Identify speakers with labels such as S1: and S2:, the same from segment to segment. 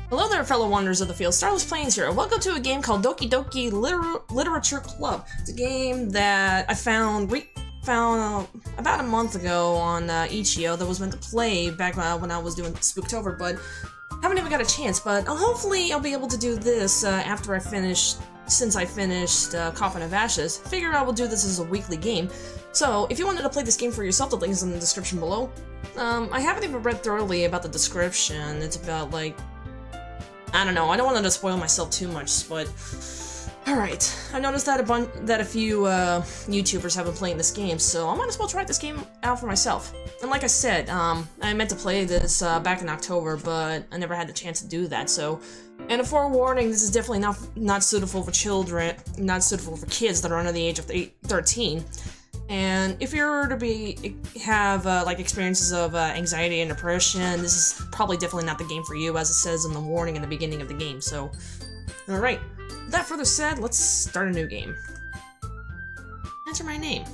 S1: Hello there, fellow wanderers of the field. Starless Plains here. Welcome to a game called Doki Doki Literature Club. It's a game that I found about a month ago on Itch.io that was meant to play back when I was doing Spooktober, but haven't even got a chance. But hopefully I'll be able to do this after I finish. Since I finished Coffin of Ashes, figure I will do this as a weekly game. So, if you wanted to play this game for yourself, the link is in the description below. I haven't even read thoroughly about the description. It's about, like, I don't know, I don't want to spoil myself too much, but alright. I noticed that a few YouTubers have been playing this game, so I might as well try this game out for myself. And like I said, I meant to play this back in October, but I never had the chance to do that, so... And a forewarning, this is definitely not suitable for children, not suitable for kids that are under the age of 13. And if you're to have like experiences of anxiety and depression, this is probably definitely not the game for you, as it says in the warning in the beginning of the game. So, all right. With that further said, let's start a new game. Enter my name.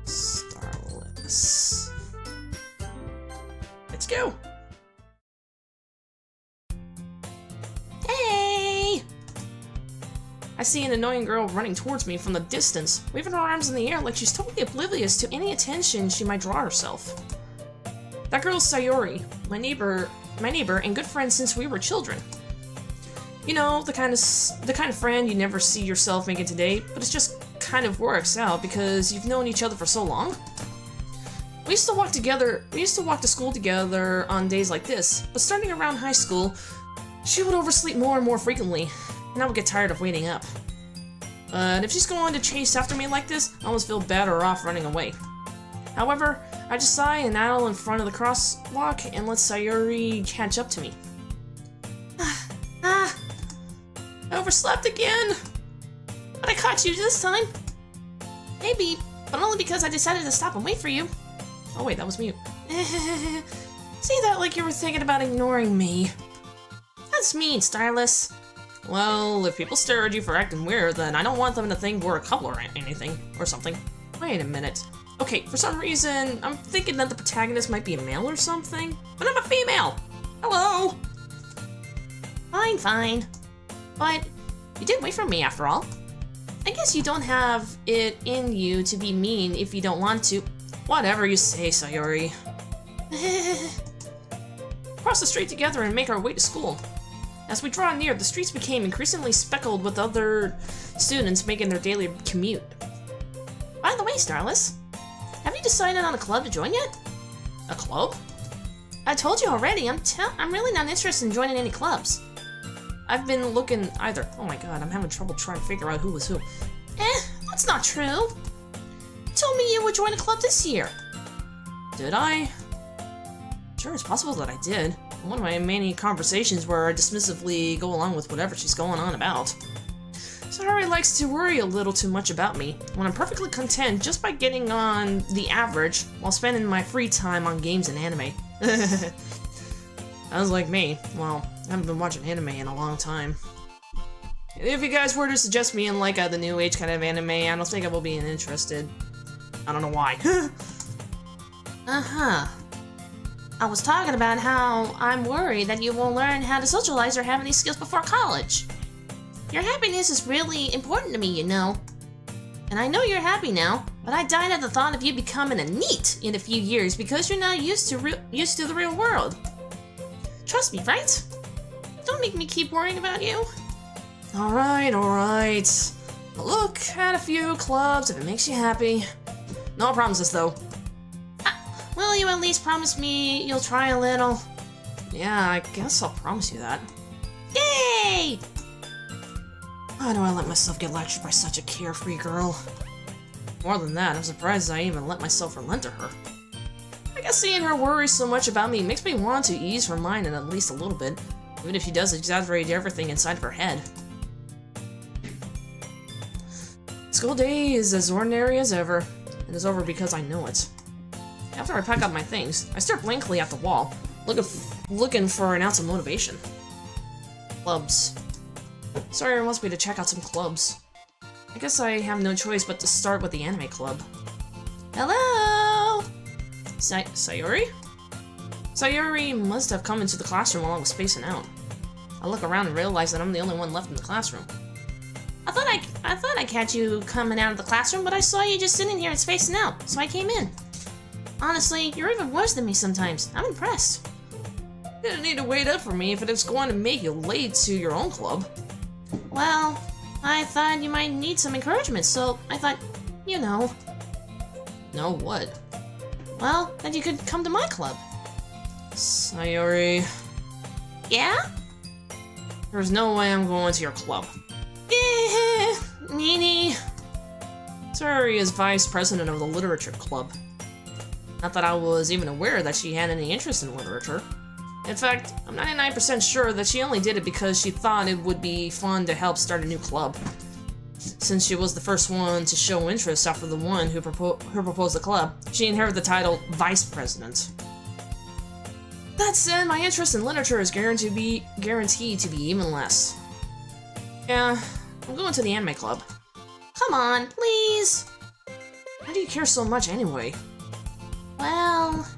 S1: Starless. Let's go. Hey! I see an annoying girl running towards me from the distance, waving her arms in the air like she's totally oblivious to any attention she might draw herself. That girl's Sayori, my neighbor and good friend since we were children. You know, the kind of friend you never see yourself making today, but it just kind of works out because you've known each other for so long. We used to walk to school together on days like this, but starting around high school, she would oversleep more and more frequently, and I would get tired of waiting up. But if she's going to chase after me like this, I almost feel better off running away. However, I just sigh and idle in front of the crosswalk and let Sayori catch up to me. I overslept again! But I caught you this time! Maybe, but only because I decided to stop and wait for you. Oh wait, that was mute. See that like you were thinking about ignoring me. That's mean, Starless. Well, if people stare at you for acting weird, then I don't want them to think we're a couple or anything, or something. Wait a minute. Okay, for some reason, I'm thinking that the protagonist might be a male or something, but I'm a female! Hello! Fine. But you did wait for me after all. I guess you don't have it in you to be mean if you don't want to. Whatever you say, Sayori. Cross the street together and make our way to school. As we draw near, the streets became increasingly speckled with other students making their daily commute. By the way, Starless, have you decided on a club to join yet? A club? I told you already, I'm really not interested in joining any clubs. I've been looking either. Oh my god, I'm having trouble trying to figure out who was who. That's not true. You told me you would join a club this year. Did I? Sure, it's possible that I did. One of my many conversations where I dismissively go along with whatever she's going on about. Sayori likes to worry a little too much about me, when I'm perfectly content just by getting on the average while spending my free time on games and anime. Sounds like me. Well, I haven't been watching anime in a long time. If you guys were to suggest me in like the new age kind of anime, I don't think I will be interested. I don't know why. I was talking about how I'm worried that you won't learn how to socialize or have any skills before college. Your happiness is really important to me, you know. And I know you're happy now, but I died at the thought of you becoming a NEET in a few years because you're not used to the real world. Trust me, right? Don't make me keep worrying about you. Alright. I'll look at a few clubs if it makes you happy. No promises, though. Will you at least promise me you'll try a little? Yeah, I guess I'll promise you that. Yay! Why do I let myself get lectured by such a carefree girl? More than that, I'm surprised I even let myself relent to her. I guess seeing her worry so much about me makes me want to ease her mind in at least a little bit, even if she does exaggerate everything inside of her head. School day is as ordinary as ever. It is over because I know it. After I pack up my things, I stare blankly at the wall, looking for an ounce of motivation. Clubs. Sayori wants me to check out some clubs. I guess I have no choice but to start with the anime club. Hello! Sayori? Sayuri must have come into the classroom while I was spacing out. I look around and realize that I'm the only one left in the classroom. I thought I'd catch you coming out of the classroom, but I saw you just sitting here and spacing out, so I came in. Honestly, you're even worse than me sometimes. I'm impressed. You didn't need to wait up for me if it's going to make you late to your own club. Well, I thought you might need some encouragement, so I thought, you know. Know what? Well, that you could come to my club. Sayuri. Yeah? There's no way I'm going to your club. Meanie. Sayuri is vice president of the literature club. Not that I was even aware that she had any interest in literature. In fact, I'm 99% sure that she only did it because she thought it would be fun to help start a new club. Since she was the first one to show interest after the one who proposed the club, she inherited the title Vice President. That said, my interest in literature is guaranteed to be even less. Yeah, I'm going to the anime club. Come on, please! Why do you care so much anyway? Well,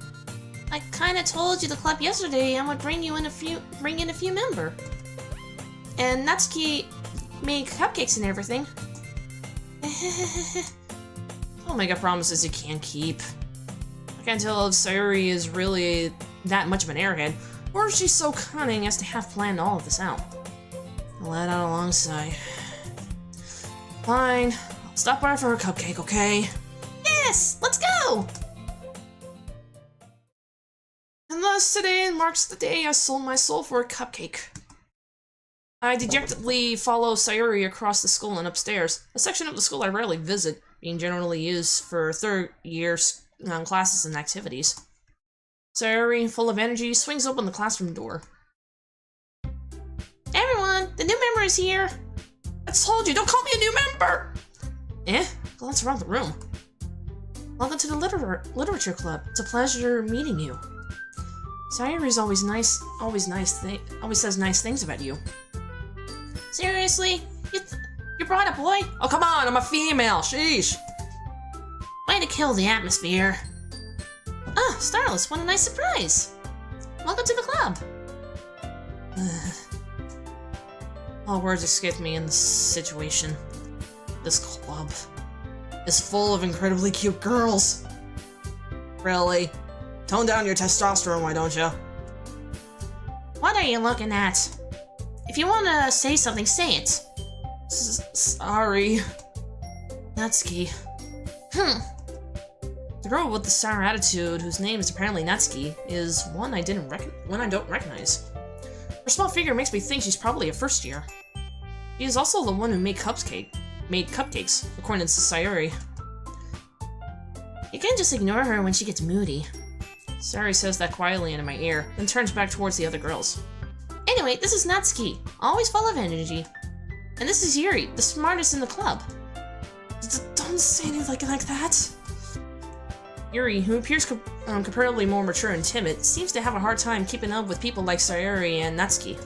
S1: I kinda told you the club yesterday I would bring in a few members. And Natsuki made cupcakes and everything. Don't make promises you can't keep. I can't tell if Sayuri is really that much of an airhead, or if she's so cunning as to have planned all of this out. I'll let out a long sigh. Fine, I'll stop by for a cupcake, okay? Yes, let's go! And thus today marks the day I sold my soul for a cupcake. I dejectedly follow Sayuri across the school and upstairs, a section of the school I rarely visit, being generally used for third-year classes and activities. Sayuri, full of energy, swings open the classroom door. Everyone, the new member is here! I told you, don't call me a new member! Glance around the room. Welcome to the literature club. It's a pleasure meeting you. Sayuri's always says nice things about you. Seriously? You brought a boy? Oh, come on, I'm a female, sheesh! Way to kill the atmosphere. Ah, Starless, what a nice surprise! Welcome to the club! All words escaped me in this situation. This club is full of incredibly cute girls. Really? Tone down your testosterone, why don't you? What are you looking at? If you want to say something, say it. Sorry. Natsuki. The girl with the sour attitude, whose name is apparently Natsuki, is one I don't recognize. Her small figure makes me think she's probably a first year. She is also the one who made cupcakes, according to Sayuri. You can't just ignore her when she gets moody. Sayuri says that quietly into my ear, then turns back towards the other girls. Anyway, this is Natsuki, always full of energy. And this is Yuri, the smartest in the club. Don't say anything like that. Yuri, who appears comparatively more mature and timid, seems to have a hard time keeping up with people like Sayuri and Natsuki.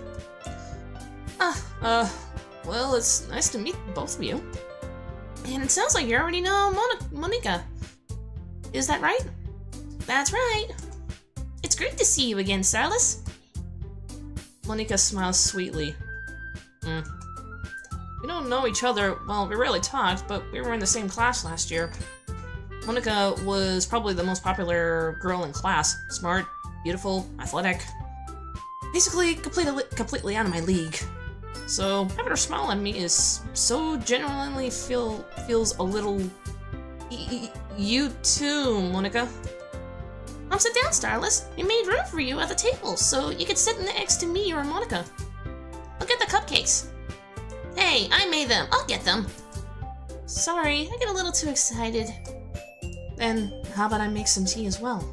S1: Well, it's nice to meet both of you. And it sounds like you already know Monika. Is that right? That's right. It's great to see you again, Starless. Monika smiles sweetly. We don't know each other, well, we rarely talked, but we were in the same class last year. Monika was probably the most popular girl in class. Smart, beautiful, athletic. Basically, completely out of my league. So, having her smile at me is so genuinely feels a little... You too, Monika. Sit down, Starless. We made room for you at the table, so you could sit next to me or Monika. Look at the cupcakes. Hey, I made them. I'll get them. Sorry, I get a little too excited. Then, how about I make some tea as well?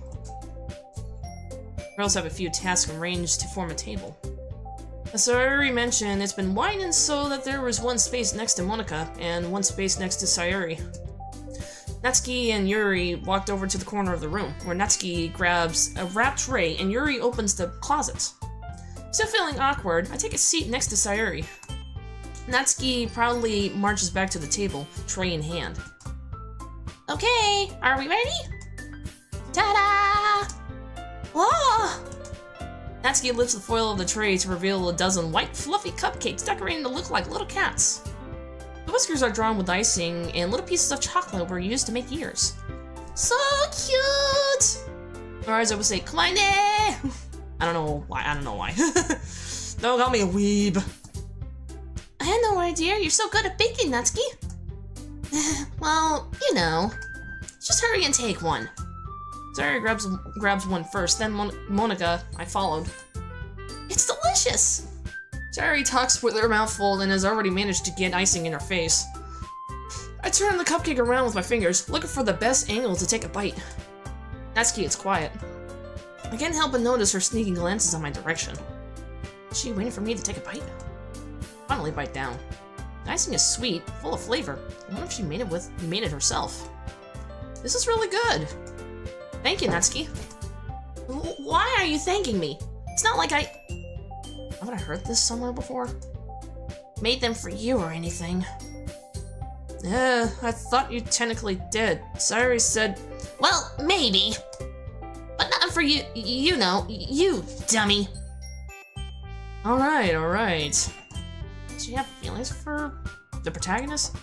S1: Girls have a few tasks arranged to form a table. As I already mentioned, it's been widened so that there was one space next to Monika and one space next to Sayuri. Natsuki and Yuri walked over to the corner of the room, where Natsuki grabs a wrapped tray and Yuri opens the closet. Still feeling awkward, I take a seat next to Sayuri. Natsuki proudly marches back to the table, tray in hand. Okay, are we ready? Ta-da! Whoa! Natsuki lifts the foil of the tray to reveal a dozen white, fluffy cupcakes decorated to look like little cats. The whiskers are drawn with icing, and little pieces of chocolate were used to make ears. So cute! Or as I would say, Kleine! I don't know why. Don't call me a weeb. I had no idea you're so good at baking, Natsuki. Well, you know. Just hurry and take one. Sayori grabs one first, then Monika, I followed. It's delicious! Sayori talks with her mouth full and has already managed to get icing in her face. I turn the cupcake around with my fingers, looking for the best angle to take a bite. Natsuki is quiet. I can't help but notice her sneaking glances in my direction. Is she waiting for me to take a bite? Finally bite down. The icing is sweet, full of flavor. I wonder if she made it herself. This is really good. Thank you, Natsuki. Why are you thanking me? It's not like haven't I heard this somewhere before? Made them for you or anything. I thought you technically did. Sayori said... Well, maybe. But not for you, you know, you dummy. Alright. Do you have feelings for the protagonist?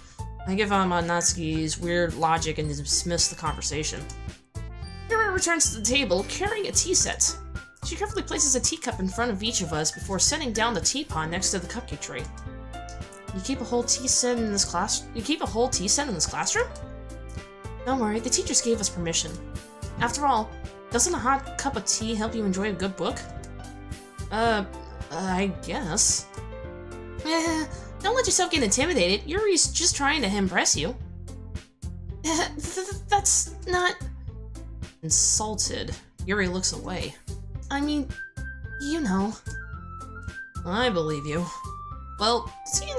S1: I give on Natsuki's weird logic and dismiss the conversation. Hiro returns to the table, carrying a tea set. She carefully places a teacup in front of each of us before setting down the teapot next to the cupcake tray. You keep a whole tea set in this classroom? Don't worry, the teachers gave us permission. After all, doesn't a hot cup of tea help you enjoy a good book? I guess. Don't let yourself get intimidated. Yuri's just trying to impress you. That's not... Insulted, Yuri looks away. I mean, you know. I believe you. Well, tea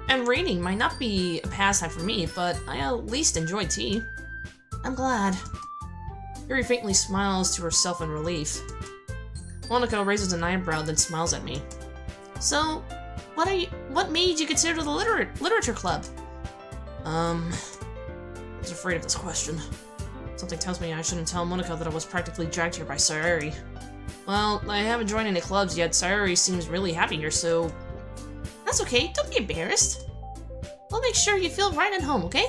S1: and reading might not be a pastime for me, but I at least enjoy tea. I'm glad. Yuri faintly smiles to herself in relief. Monika raises an eyebrow, then smiles at me. So, what made you consider the literature club? I was afraid of this question. Something tells me I shouldn't tell Monika that I was practically dragged here by Sayori. Well, I haven't joined any clubs yet. Sayori seems really happy here, so... That's okay, don't be embarrassed. We'll make sure you feel right at home, okay?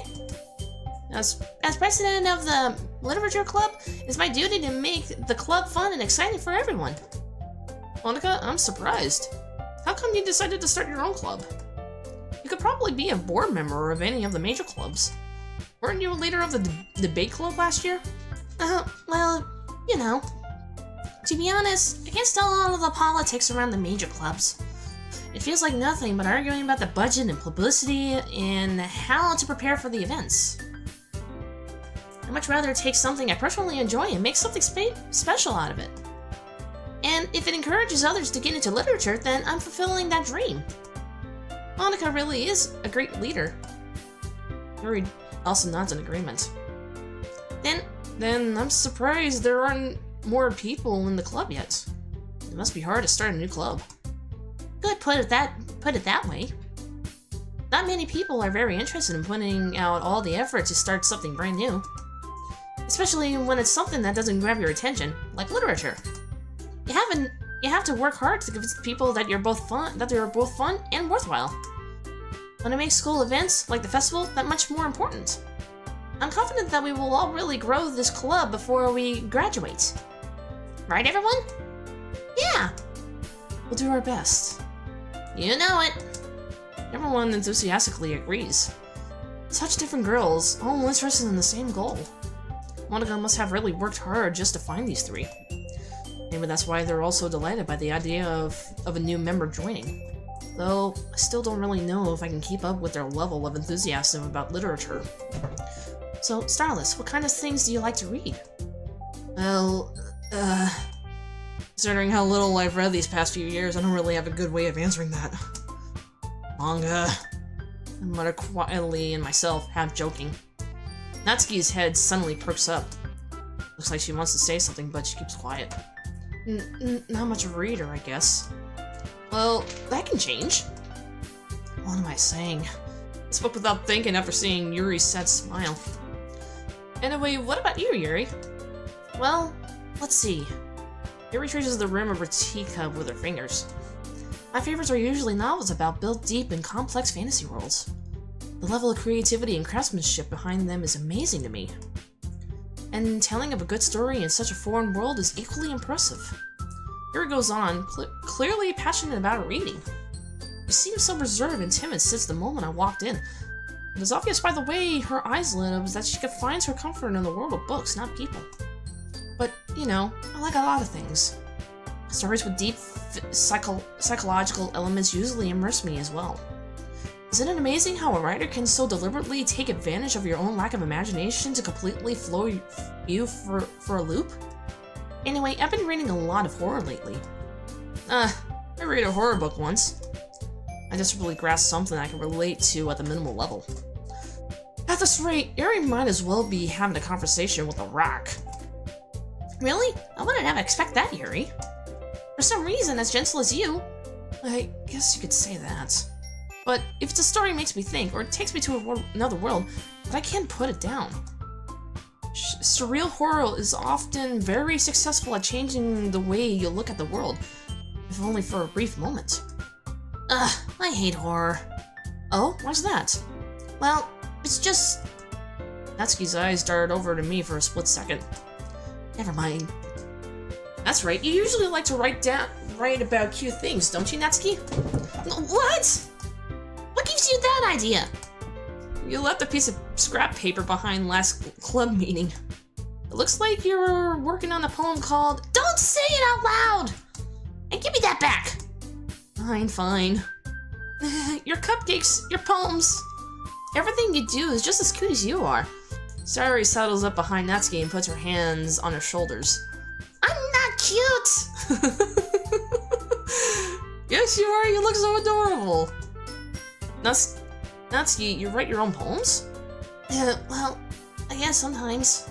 S1: As president of the literature club, it's my duty to make the club fun and exciting for everyone. Monika, I'm surprised. How come you decided to start your own club? You could probably be a board member of any of the major clubs. Weren't you a leader of the debate club last year? Well, you know. To be honest, I can't stand all of the politics around the major clubs. It feels like nothing but arguing about the budget and publicity and how to prepare for the events. I'd much rather take something I personally enjoy and make something special out of it. And if it encourages others to get into literature, then I'm fulfilling that dream. Monika really is a great leader. Yuri also nods in agreement. Then I'm surprised there aren't more people in the club yet. It must be hard to start a new club. Good, put it that way. Not many people are very interested in putting out all the effort to start something brand new. Especially when it's something that doesn't grab your attention, like literature. You have to work hard to convince people that they're both fun and worthwhile. When it makes school events, like the festival, that much more important. I'm confident that we will all really grow this club before we graduate. Right, everyone? Yeah! We'll do our best. You know it! Everyone enthusiastically agrees. Such different girls, all interested in the same goal. Monika must have really worked hard just to find these three. Maybe that's why they're all so delighted by the idea of a new member joining. Though, I still don't really know if I can keep up with their level of enthusiasm about literature. So, Starless, what kind of things do you like to read? Well, considering how little I've read these past few years, I don't really have a good way of answering that. Manga. I mutter quietly in myself, half joking. Natsuki's head suddenly perks up. Looks like she wants to say something, but she keeps quiet. Not much of a reader, I guess. Well, that can change. What am I saying? I spoke without thinking after seeing Yuri's sad smile. Anyway, what about you, Yuri? Well, let's see. Yuri traces the rim of her teacup with her fingers. My favorites are usually novels about built deep in complex fantasy worlds. The level of creativity and craftsmanship behind them is amazing to me. And telling of a good story in such a foreign world is equally impressive. Yuri goes on, clearly passionate about her reading. She seems so reserved and timid since the moment I walked in. It is obvious by the way her eyes lit up that she finds her comfort in the world of books, not people. But, you know, I like a lot of things. Stories with deep psychological elements usually immerse me as well. Isn't it amazing how a writer can so deliberately take advantage of your own lack of imagination to completely flow you for a loop? Anyway, I've been reading a lot of horror lately. I read a horror book once. I just really grasped something I can relate to at the minimal level. At this rate, Yuri might as well be having a conversation with a rock. Really? I wouldn't have expected that, Yuri. For some reason, as gentle as you. I guess you could say that. But if the story makes me think, or it takes me to another world, but I can't put it down. Surreal horror is often very successful at changing the way you look at the world, if only for a brief moment. Ugh, I hate horror. Oh, why's that? Well, it's just... Natsuki's eyes darted over to me for a split second. Never mind. That's right, you usually like to write about cute things, don't you, Natsuki? What? What gives you that idea? You left a piece of scrap paper behind last club meeting. It looks like you're working on a poem called... Don't say it out loud! And give me that back! Fine. Your cupcakes, your poems. Everything you do is just as cute as you are. Sayori settles up behind Natsuki and puts her hands on her shoulders. I'm not cute! Yes, you are. You look so adorable. Natsuki, you write your own poems? Well, I guess sometimes.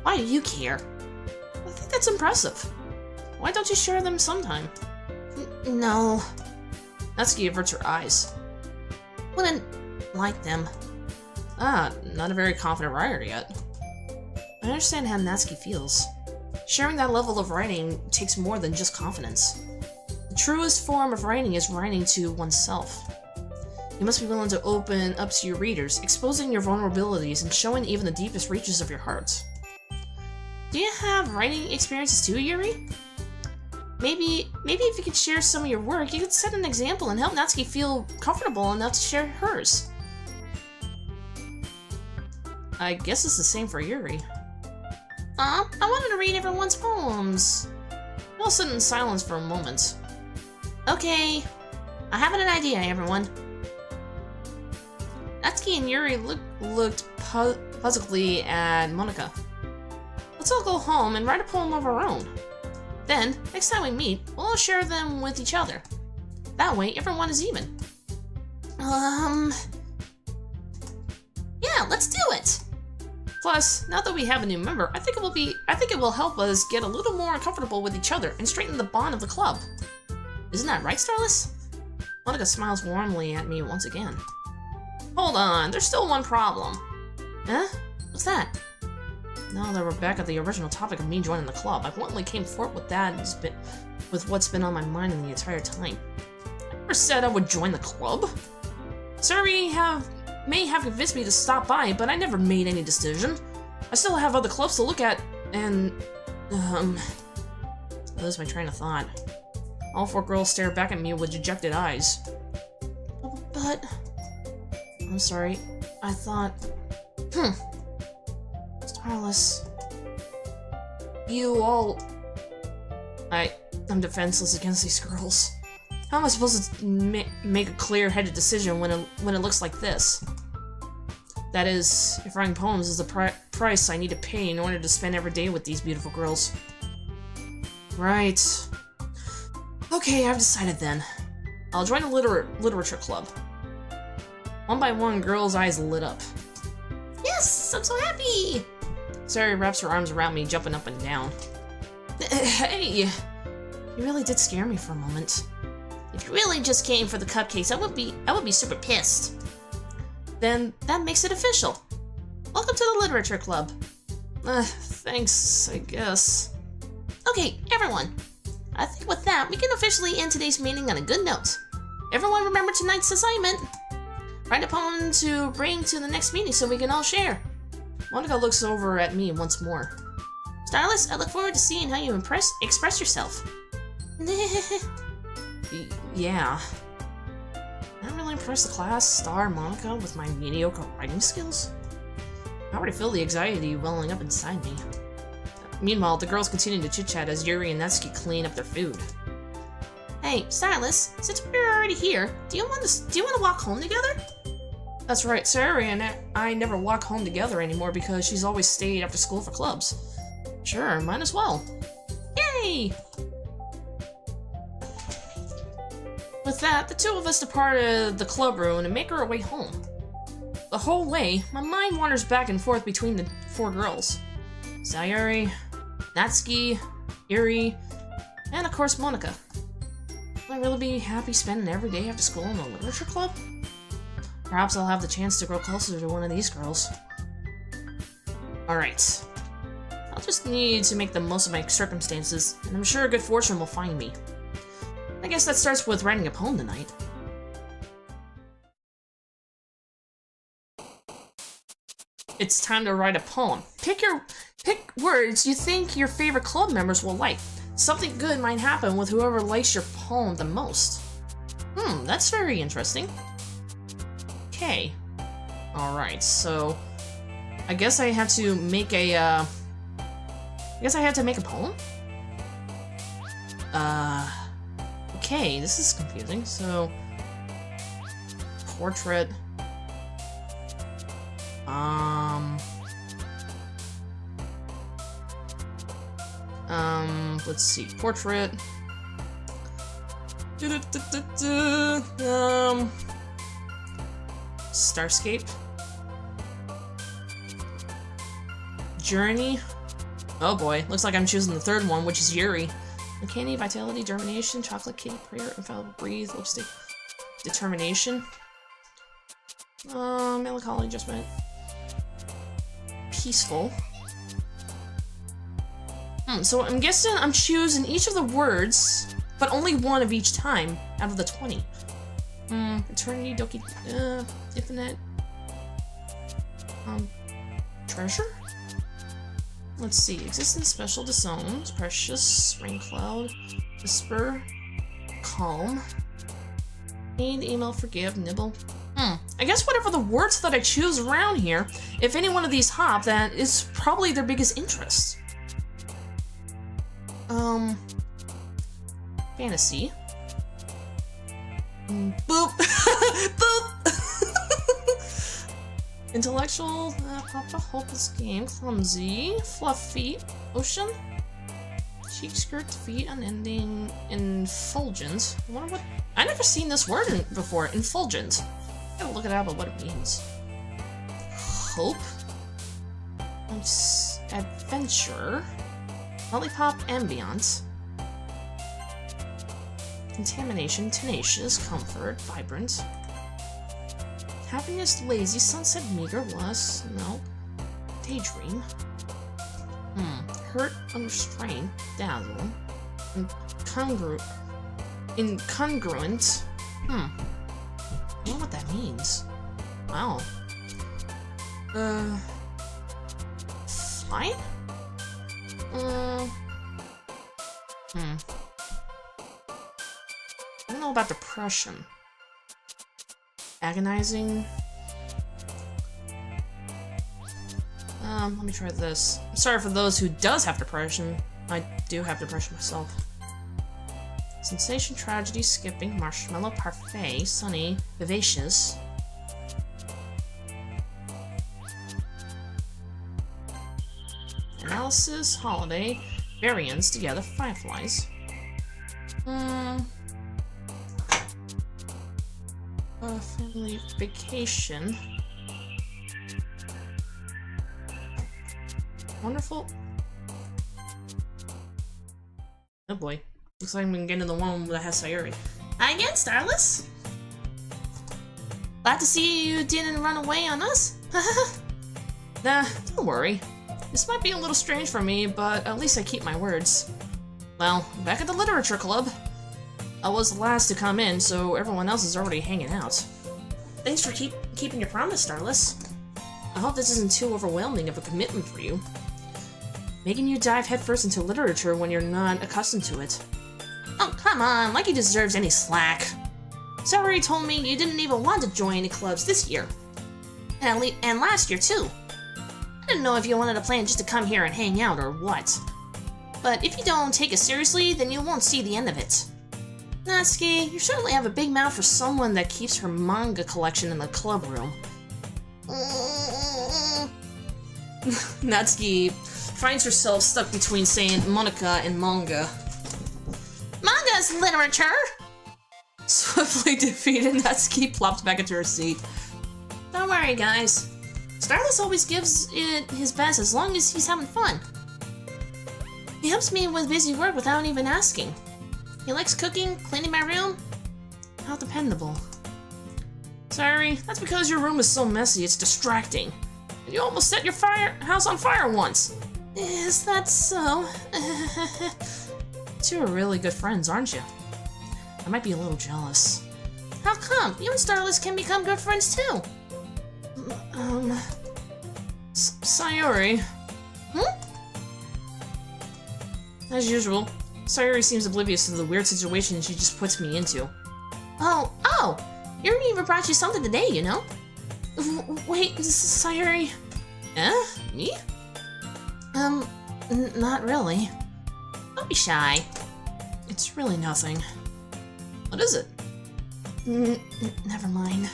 S1: Why do you care? I think that's impressive. Why don't you share them sometime? No. Natsuki averts her eyes. Wouldn't like them. Not a very confident writer yet. I understand how Natsuki feels. Sharing that level of writing takes more than just confidence. The truest form of writing is writing to oneself. You must be willing to open up to your readers, exposing your vulnerabilities and showing even the deepest reaches of your heart. Do you have writing experiences too, Yuri? Maybe if you could share some of your work, you could set an example and help Natsuki feel comfortable enough to share hers. I guess it's the same for Yuri. I wanted to read everyone's poems. We all sit in silence for a moment. Okay, I have an idea, everyone. Natsuki and Yuri looked puzzledly at Monika. Let's all go home and write a poem of our own. Then, next time we meet, we'll all share them with each other. That way, everyone is even. Yeah, let's do it! Plus, now that we have a new member, I think it will help us get a little more comfortable with each other and strengthen the bond of the club. Isn't that right, Starless? Monika smiles warmly at me once again. Hold on, there's still one problem. Huh? What's that? Now that we're back at the original topic of me joining the club, I bluntly came forth with that with what's been on my mind the entire time. I never said I would join the club. Sorry, may have convinced me to stop by, but I never made any decision. I still have other clubs to look at, and... I lose my train of thought. All four girls stare back at me with dejected eyes. But... I'm sorry. I thought... Starless... You all... I'm defenseless against these girls. How am I supposed to make a clear-headed decision when it looks like this? That is, if writing poems is the price I need to pay in order to spend every day with these beautiful girls. Right. Okay, I've decided then. I'll join a literature club. One by one, girls' eyes lit up. Yes, I'm so happy! Sayori wraps her arms around me, jumping up and down. Hey! You really did scare me for a moment. If you really just came for the cupcakes, I would be super pissed. Then that makes it official. Welcome to the literature club. Thanks, I guess. Okay, everyone, I think with that, we can officially end today's meeting on a good note. Everyone remember tonight's assignment. Write a poem to bring to the next meeting so we can all share. Monica looks over at me once more. Starless, I look forward to seeing how you express yourself. Yeah. I don't really impress the class star Monica with my mediocre writing skills. I already feel the anxiety welling up inside me. Meanwhile, the girls continue to chit-chat as Yuri and Natsuki clean up their food. Hey, Starless, since we're already here, do you want to walk home together? That's right, Sayuri and I never walk home together anymore because she's always stayed after school for clubs. Sure, might as well. Yay! With that, the two of us departed the club room and make our way home. The whole way, my mind wanders back and forth between the four girls. Sayuri, Natsuki, Yuri, and of course Monica. Will I really be happy spending every day after school in a literature club? Perhaps I'll have the chance to grow closer to one of these girls. Alright. I'll just need to make the most of my circumstances, and I'm sure good fortune will find me. I guess that starts with writing a poem tonight. It's time to write a poem. Pick words you think your favorite club members will like. Something good might happen with whoever likes your poem the most. That's very interesting. Okay. Alright, so I guess I have to make a poem? Okay, this is confusing. So portrait. Let's see, portrait. Starscape. Journey. Oh boy, looks like I'm choosing the third one, which is Yuri. Uncanny, vitality, germination, chocolate kitty, prayer, infallible, breathe, lipstick, determination. Melancholy, judgment. Peaceful. So I'm guessing I'm choosing each of the words, but only one of each time out of the 20. Eternity, Doki, infinite. Treasure? Let's see. Existence, special, disowned, precious, rain cloud, whisper, calm, need, email, forgive, nibble. I guess whatever the words that I choose around here, if any one of these hop, that is probably their biggest interest. Fantasy. Boop! Boop! Intellectual, papa, hopeless game, clumsy, fluffy, ocean, cheek, skirt, feet, unending, effulgent. I wonder what. I never seen this word before. Effulgent. Gotta look it up at what it means. Hope. Adventure. Lollipop, ambient. Contamination, tenacious, comfort, vibrant. Happiness, lazy, sunset, meager, lust, no. Daydream. Hurt, unrestrained, dazzle. Incongruent. I don't know what that means. Wow. Fine? I don't know about depression. Agonizing. Let me try this. I'm sorry for those who does have depression. I do have depression myself. Sensation, tragedy, skipping, marshmallow, parfait, sunny, vivacious. Analysis, holiday, variance, together, fireflies. Family vacation. Wonderful. Oh boy. Looks like I'm gonna get into the one that has Sayuri. Hi again, Starless! Glad to see you didn't run away on us. Nah, don't worry. This might be a little strange for me, but at least I keep my words. Well, back at the literature club. I was the last to come in, so everyone else is already hanging out. Thanks for keeping your promise, Starless. I hope this isn't too overwhelming of a commitment for you. Making you dive headfirst into literature when you're not accustomed to it. Oh, come on, like he deserves any slack. Sayori told me you didn't even want to join any clubs this year. And last year, too. I didn't know if you wanted a plan just to come here and hang out or what. But if you don't take it seriously, then you won't see the end of it. Natsuki, you certainly have a big mouth for someone that keeps her manga collection in the club room. Natsuki finds herself stuck between saying Monica and manga. Manga's literature! Swiftly defeated, Natsuki plopped back into her seat. Don't worry, guys. Starless always gives it his best as long as he's having fun. He helps me with busy work without even asking. He likes cooking, cleaning my room. How dependable. Sorry, that's because your room is so messy, it's distracting. You almost set your house on fire once. Is that so? Two are really good friends, aren't you? I might be a little jealous. How come? You and Starless can become good friends too. Sayori. As usual, Sayori seems oblivious to the weird situation she just puts me into. Oh! Yuri even brought you something today, you know? Wait, Sayori... Eh? Me? Not really. Don't be shy. It's really nothing. What is it? Never mind.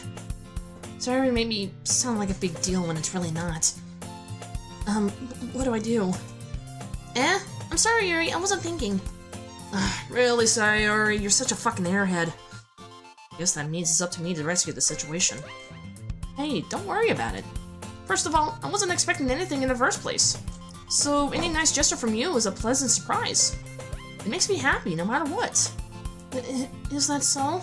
S1: Sayori made me sound like a big deal when it's really not. What do I do? Eh? I'm sorry, Yuri, I wasn't thinking. Really, Sayori, you're such a fucking airhead. Guess that means it's up to me to rescue the situation. Hey, don't worry about it. First of all, I wasn't expecting anything in the first place. So any nice gesture from you is a pleasant surprise. It makes me happy no matter what. Is that so?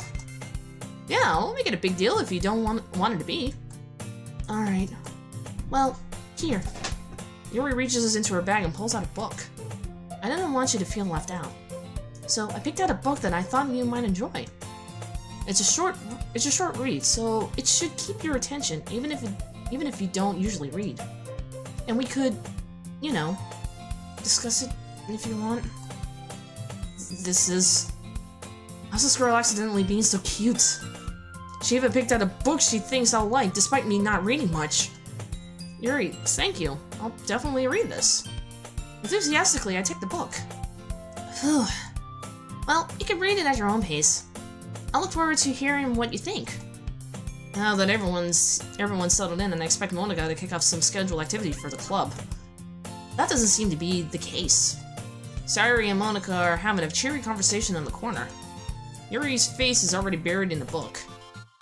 S1: Yeah, I'll make it a big deal if you don't want it to be. Alright. Well, here. Yuri reaches into her bag and pulls out a book. I didn't want you to feel left out. So I picked out a book that I thought you might enjoy. It's a short read, so it should keep your attention, even if you don't usually read. And we could, you know, discuss it if you want. How's this girl accidentally being so cute? She even picked out a book she thinks I'll like, despite me not reading much. Yuri, thank you. I'll definitely read this. Enthusiastically, I take the book. Phew. Well, you can read it at your own pace. I look forward to hearing what you think. Now that everyone's settled in and I expect Monica to kick off some scheduled activity for the club. That doesn't seem to be the case. Sayori and Monica are having a cheery conversation in the corner. Yuri's face is already buried in the book.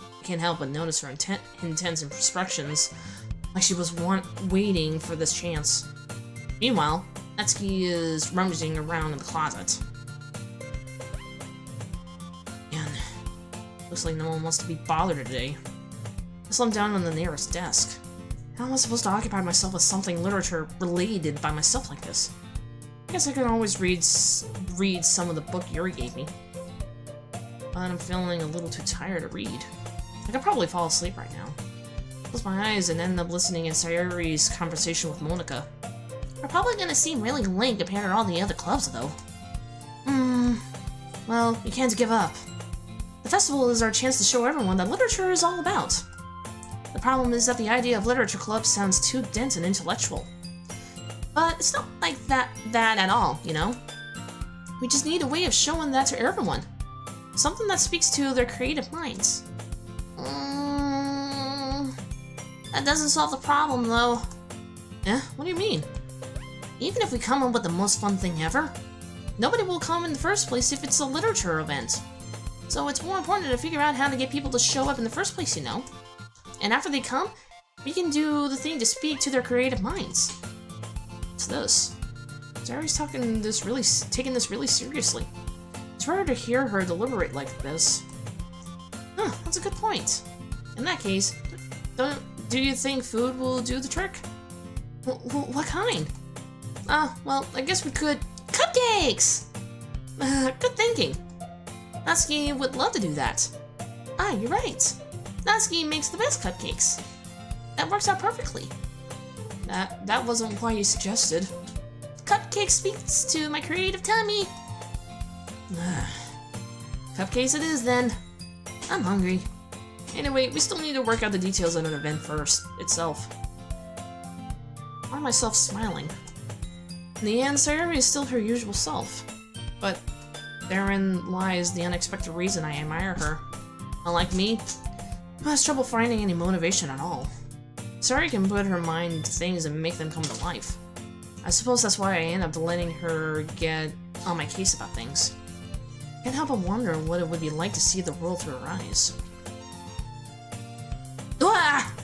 S1: I can't help but notice her intense expressions, like she was waiting for this chance. Meanwhile, Natsuki is rummaging around in the closet. Man, looks like no one wants to be bothered today. I slumped down on the nearest desk. How am I supposed to occupy myself with something literature-related by myself like this? I guess I can always read some of the book Yuri gave me. But I'm feeling a little too tired to read. I could probably fall asleep right now. Close my eyes and end up listening in Sayori's conversation with Monica. We're probably gonna seem really lame compared to all the other clubs, though. Well, you can't give up. The festival is our chance to show everyone that literature is all about. The problem is that the idea of literature clubs sounds too dense and intellectual. But it's not like that at all, you know? We just need a way of showing that to everyone. Something that speaks to their creative minds. That doesn't solve the problem, though. Eh? What do you mean? Even if we come up with the most fun thing ever, nobody will come in the first place if it's a literature event. So it's more important to figure out how to get people to show up in the first place, you know? And after they come, we can do the thing to speak to their creative minds. It's this. Sayori's taking this really seriously. It's rare to hear her deliberate like this. Huh, that's a good point. In that case, do you think food will do the trick? What kind? Well, I guess we could... Cupcakes! Good thinking. Natsuki would love to do that. Ah, you're right. Natsuki makes the best cupcakes. That works out perfectly. That wasn't why you suggested. Cupcake speaks to my creative tummy. Cupcakes it is then. I'm hungry. Anyway, we still need to work out the details of an event first, itself. Why am I smiling? In the end, Sayori is still her usual self. But therein lies the unexpected reason I admire her. Unlike me, who has trouble finding any motivation at all. Sayori can put her mind to things and make them come to life. I suppose that's why I end up letting her get on my case about things. Can't help but wonder what it would be like to see the world through her eyes. Ah!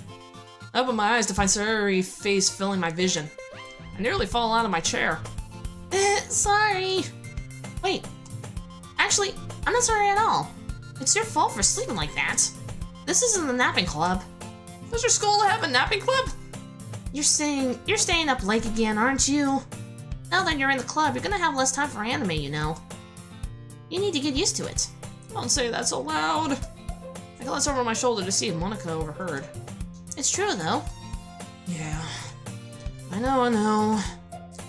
S1: I open my eyes to find Sayori's face filling my vision. I nearly fall out of my chair. Sorry. Wait. Actually, I'm not sorry at all. It's your fault for sleeping like that. This isn't the napping club. Does your school have a napping club? You're staying up late again, aren't you? Now that you're in the club, you're gonna have less time for anime, you know. You need to get used to it. Don't say that so loud. I glanced over my shoulder to see if Monica overheard. It's true, though. Yeah. I know.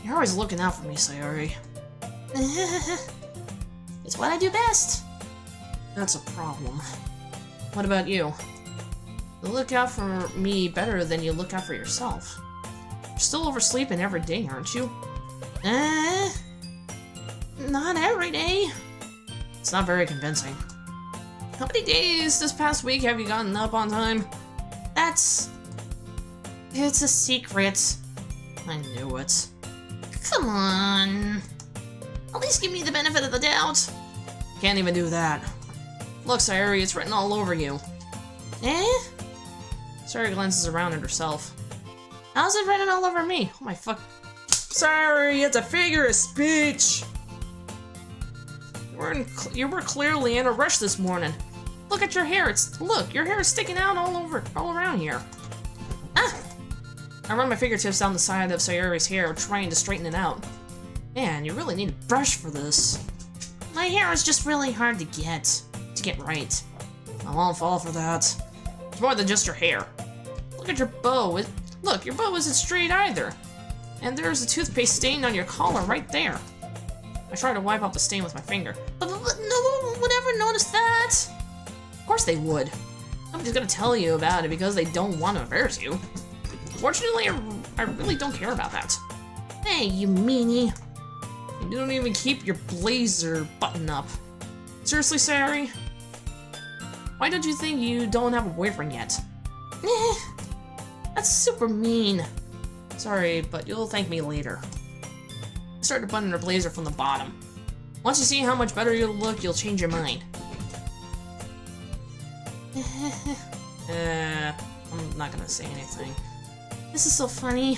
S1: You're always looking out for me, Sayori. It's what I do best. That's a problem. What about you? You look out for me better than you look out for yourself. You're still oversleeping every day, aren't you? Not every day. It's not very convincing. How many days this past week have you gotten up on time? It's a secret. I knew it. Come on. At least give me the benefit of the doubt. Can't even do that. Look, Sayori, it's written all over you. Sayori glances around at herself. How's it written all over me? Oh my fuck. Sayori, it's a figure of speech! You were clearly in a rush this morning. Look at your hair. Look, your hair is sticking out all around here. Ah! I run my fingertips down the side of Sayori's hair, trying to straighten it out. Man, you really need a brush for this. My hair is just really hard to get right. I won't fall for that. It's more than just your hair. Look at your bow. Look, your bow isn't straight either. And there's a toothpaste stain on your collar right there. I try to wipe out the stain with my finger. But no one would ever notice that. Of course they would. Nobody's gonna tell you about it because they don't want to embarrass you. Fortunately, I really don't care about that. Hey, you meanie. You don't even keep your blazer buttoned up. Seriously, Sayori? Why don't you think you don't have a boyfriend yet? That's super mean. Sorry, but you'll thank me later. I started to button her blazer from the bottom. Once you see how much better you'll look, you'll change your mind. I'm not gonna say anything. This is so funny.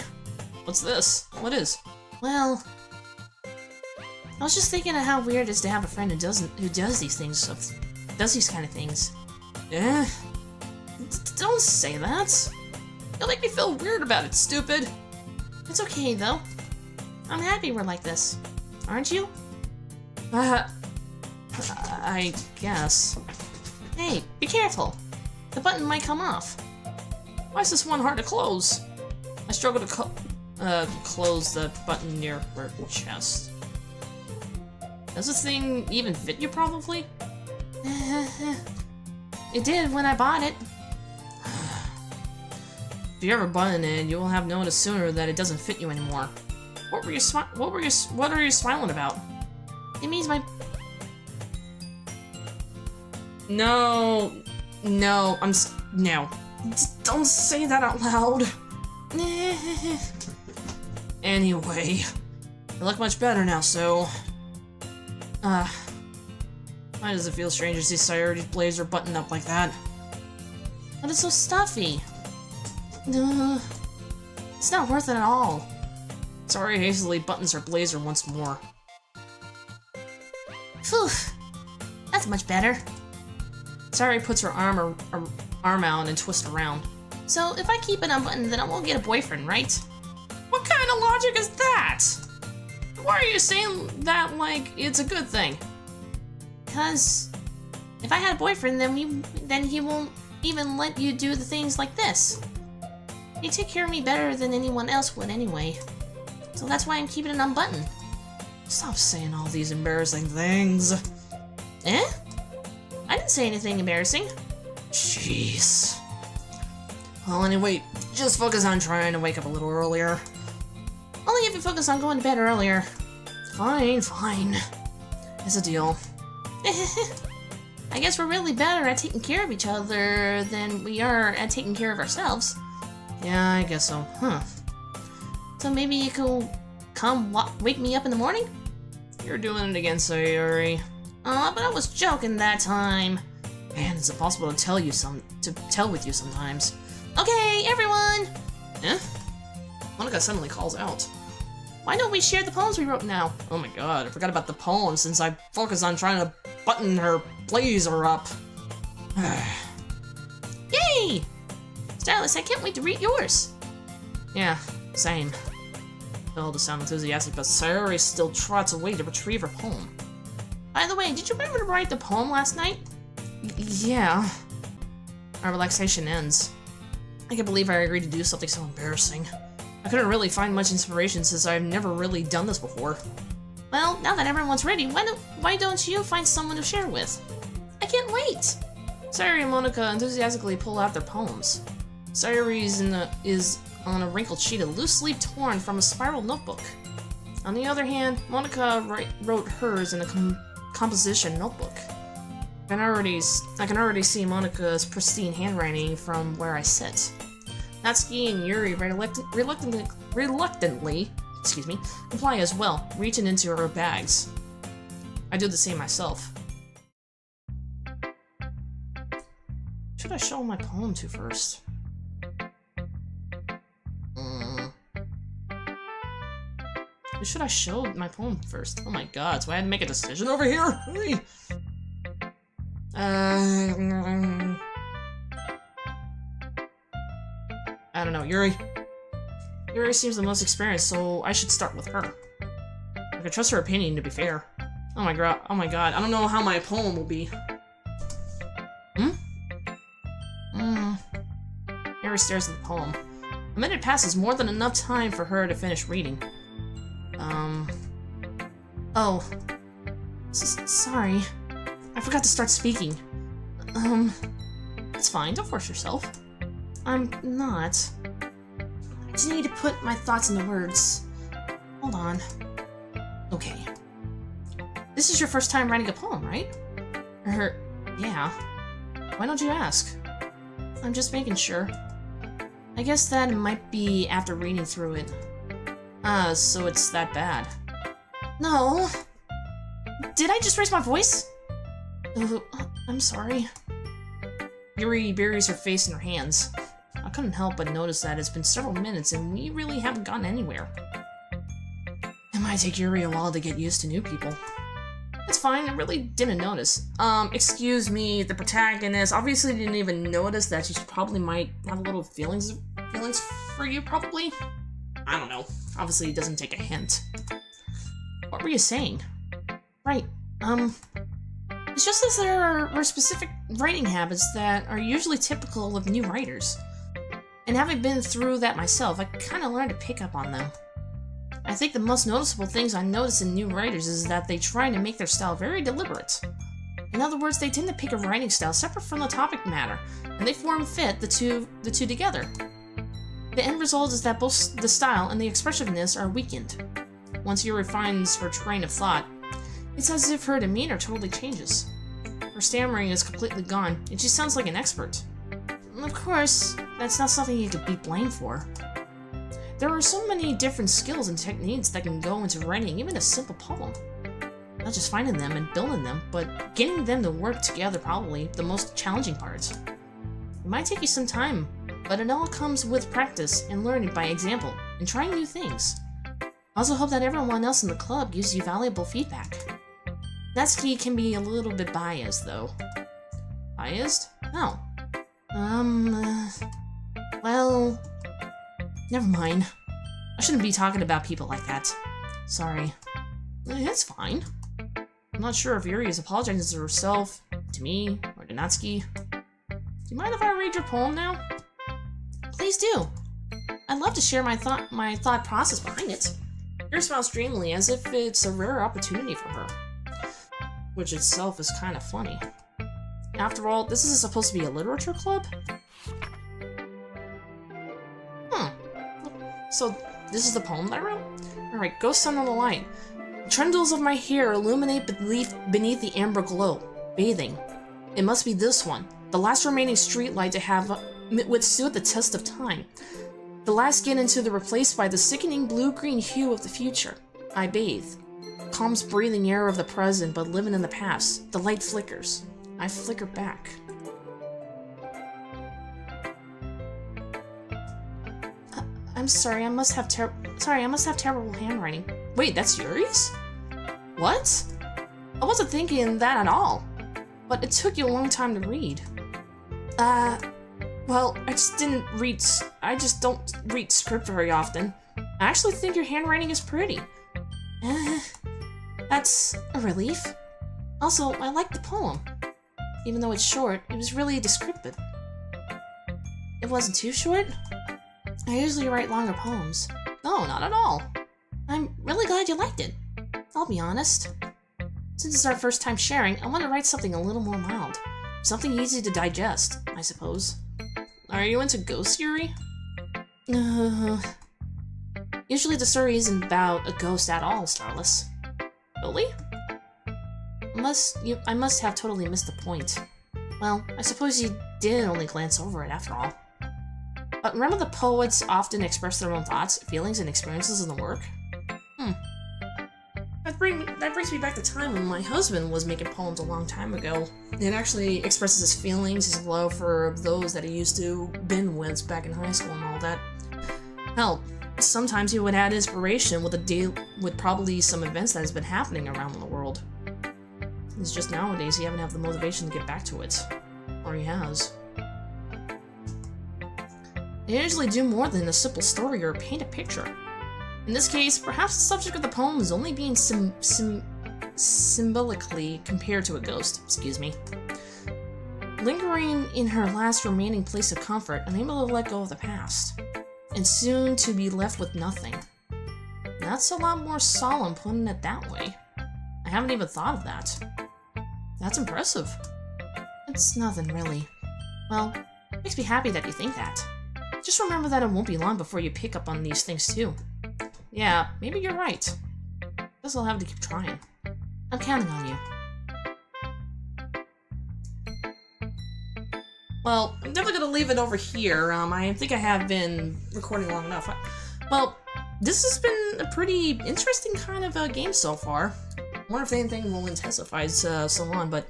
S1: What's this? What is? Well, I was just thinking of how weird it is to have a friend who does these kind of things. Don't say that. You'll make me feel weird about it, stupid. It's okay, though. I'm happy we're like this. Aren't you? I guess. Hey, be careful. The button might come off. Why is this one hard to close? I struggle to close the button near her chest. Does this thing even fit you, probably? It did when I bought it. If you ever button it, you will have noticed sooner that it doesn't fit you anymore. What are you smiling about? It means my... No. No. No. Don't say that out loud. Anyway. I look much better now, so... Why does it feel strange to see Sayori's blazer buttoned up like that? But it's so stuffy. It's not worth it at all. Sayori hastily buttons her blazer once more. Phew. That's much better. Sayori puts her arm out and twists around. So, if I keep it unbuttoned, then I won't get a boyfriend, right? What kind of logic is that? Why are you saying that like it's a good thing?
S2: Because if I had a boyfriend, then he won't even let you do the things like this. You take care of me better than anyone else would anyway. So that's why I'm keeping it unbuttoned.
S1: Stop saying all these embarrassing things.
S2: Eh? I didn't say anything embarrassing.
S1: Jeez. Well, anyway, just focus on trying to wake up a little earlier.
S2: Only if you focus on going to bed earlier.
S1: Fine, fine. It's a deal.
S2: I guess we're really better at taking care of each other than we are at taking care of ourselves.
S1: Yeah, I guess so. Huh.
S2: So maybe you could come wake me up in the morning?
S1: You're doing it again, Sayuri.
S2: But I was joking that time.
S1: Man, it's impossible to tell with you sometimes.
S2: Okay, everyone!
S1: Eh? Monika suddenly calls out.
S2: Why don't we share the poems we wrote now?
S1: Oh my god, I forgot about the poem since I focused on trying to button her blazer up.
S2: Yay! Stylus, I can't wait to read yours.
S1: Yeah, same. Phil to sound enthusiastic, but Sayuri still trots away to retrieve her poem.
S2: By the way, did you remember to write the poem last night?
S1: Yeah. Our relaxation ends. I can't believe I agreed to do something so embarrassing. I couldn't really find much inspiration since I've never really done this before.
S2: Well, now that everyone's ready, why don't you find someone to share with? I can't wait!
S1: Sayuri and Monika enthusiastically pull out their poems. Sayuri is on a wrinkled sheet of loose leaf torn from a spiral notebook. On the other hand, Monika wrote hers in a composition notebook. I can already see Monika's pristine handwriting from where I sit. Natsuki and Yuri reluctantly comply as well, reaching into her bags. I do the same myself. Should I show my poem to first? Who should I show my poem first? Oh my god, so I had to make a decision over here? Hey. I don't know, Yuri. Yuri seems the most experienced, so I should start with her. I can trust her opinion, to be fair. Oh my god, I don't know how my poem will be. Yuri stares at the poem. A minute passes, more than enough time for her to finish reading. Oh. Sorry. I forgot to start speaking. It's fine, don't force yourself. I'm not. I just need to put my thoughts into words. Hold on. Okay. This is your first time writing a poem, right? Yeah. Why don't you ask? I'm just making sure. I guess that might be after reading through it. So it's that bad. No. Did I just raise my voice? Oh, I'm sorry. Yuri buries her face in her hands. I couldn't help but notice that it's been several minutes and we really haven't gotten anywhere. It might take Yuri a while to get used to new people. It's fine, I really didn't notice. Excuse me, the protagonist obviously didn't even notice that she probably might have a little feelings for you, probably? I don't know. Obviously it doesn't take a hint. What were you saying? Right, it's just that there are specific writing habits that are usually typical of new writers. And having been through that myself, I kinda learned to pick up on them. I think the most noticeable things I notice in new writers is that they try to make their style very deliberate. In other words, they tend to pick a writing style separate from the topic matter, and they form-fit the two together. The end result is that both the style and the expressiveness are weakened. Once Yuri finds her train of thought, it's as if her demeanor totally changes. Her stammering is completely gone, and she sounds like an expert. Of course, that's not something you could be blamed for. There are so many different skills and techniques that can go into writing even a simple poem. Not just finding them and building them, but getting them to work together probably the most challenging part. It might take you some time, but it all comes with practice and learning by example and trying new things. I also hope that everyone else in the club gives you valuable feedback. Natsuki can be a little bit biased, though. Biased? No. Well... Never mind. I shouldn't be talking about people like that. Sorry. It's fine. I'm not sure if Yuri is apologizing to herself, to me, or to Natsuki. Do you mind if I read your poem now?
S2: Please do. I'd love to share my thought process behind it.
S1: Yuri smiles dreamily, as if it's a rare opportunity for her. Which itself is kind of funny. After all, this is supposed to be a literature club? So, this is the poem that I wrote? Alright, Ghost Under the Light. Trundles of my hair illuminate beneath the amber glow. Bathing. It must be this one. The last remaining streetlight to have withstood the test of time. The last skin into the replaced by the sickening blue-green hue of the future. I bathe. Calm's breathing air of the present, but living in the past. The light flickers. I flicker back.
S2: I'm sorry, I must have terrible handwriting.
S1: Wait, that's Yuri's? What? I wasn't thinking that at all. But it took you a long time to read. Well, I just don't read script very often. I actually think your handwriting is pretty.
S2: That's a relief. Also, I like the poem. Even though it's short, it was really descriptive. It wasn't too short? I usually write longer poems.
S1: No, not at all.
S2: I'm really glad you liked it. I'll be honest. Since it's our first time sharing, I want to write something a little more mild. Something easy to digest, I suppose.
S1: Are you into ghosts, Yuri?
S2: Usually the story isn't about a ghost at all, Starless.
S1: Really?
S2: I must have totally missed the point. Well, I suppose you did only glance over it after all. But remember the poets often express their own thoughts, feelings, and experiences in the work?
S1: That brings me back to time when my husband was making poems a long time ago. It actually expresses his feelings, his love for those that he used to been with back in high school and all that. Hell, sometimes he would add inspiration with probably some events that has been happening around the world. It's just nowadays he haven't have the motivation to get back to it. Or he has. They usually do more than a simple story or paint a picture. In this case, perhaps the subject of the poem is only being symbolically compared to a ghost, excuse me. Lingering in her last remaining place of comfort, unable to let go of the past, and soon to be left with nothing. That's a lot more solemn putting it that way. I haven't even thought of that. That's impressive.
S2: It's nothing really. Well, it makes me happy that you think that. Just remember that it won't be long before you pick up on these things too.
S1: Yeah, maybe you're right. Guess I'll have to keep trying.
S2: I'm counting on you.
S1: Well, I'm definitely gonna leave it over here. I think I have been recording long enough. Well, this has been a pretty interesting kind of game so far. I wonder if anything will intensify so on, but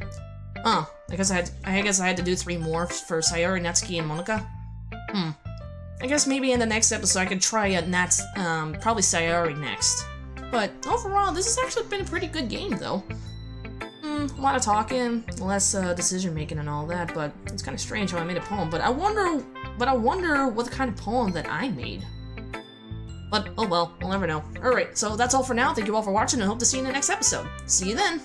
S1: I guess I had to do 3 more for Sayori, Natsuki, and Monika. I guess maybe in the next episode I could try probably Sayori next. But overall, this has actually been a pretty good game, though. A lot of talking, less decision making and all that, but it's kind of strange how I made a poem. But I wonder what kind of poem that I made. But oh well, we'll never know. Alright, so that's all for now. Thank you all for watching and hope to see you in the next episode. See you then!